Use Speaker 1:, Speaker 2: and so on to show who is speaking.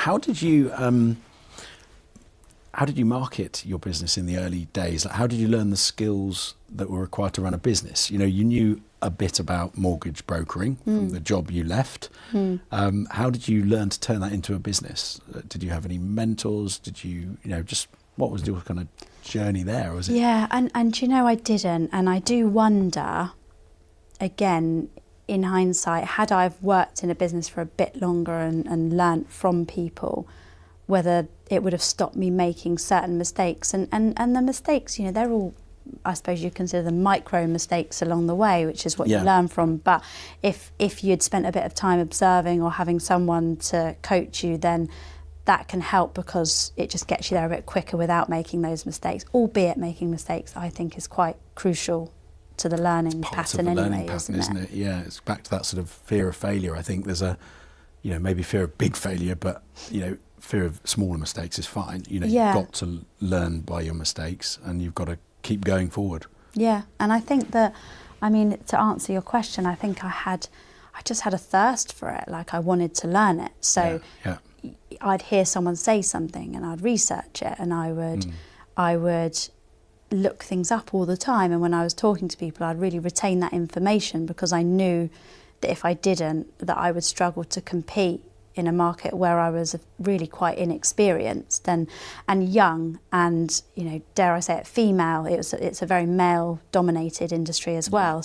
Speaker 1: How did you market your business in the early days? Like, how did you learn the skills that were required to run a business? You know, you knew a bit about mortgage brokering from the job you left. How did you learn to turn that into a business? Did you have any mentors? Did you, just what was your kind of journey there? Was it?
Speaker 2: Yeah, and I didn't. And I do wonder, again, in hindsight, had I worked in a business for a bit longer and learnt from people, whether it would have stopped me making certain mistakes. And the mistakes, they're all, I suppose you consider them micro mistakes along the way, which is what you learn from. But if you'd spent a bit of time observing or having someone to coach you, then that can help, because it just gets you there a bit quicker without making those mistakes. Albeit making mistakes, I think, is quite crucial to the learning pattern anyway, isn't it?
Speaker 1: Yeah, it's back to that sort of fear of failure. I think there's a, maybe fear of big failure, but, fear of smaller mistakes is fine. You've got to learn by your mistakes, and you've got to keep going forward. Yeah,
Speaker 2: and I think that, to answer your question, I think I just had a thirst for it. Like, I wanted to learn it. So I'd hear someone say something and I'd research it, and I would look things up all the time. And when I was talking to people, I'd really retain that information, because I knew that if I didn't, that I would struggle to compete in a market where I was really quite inexperienced and young, and dare I say it, female. It's a very male dominated industry as well.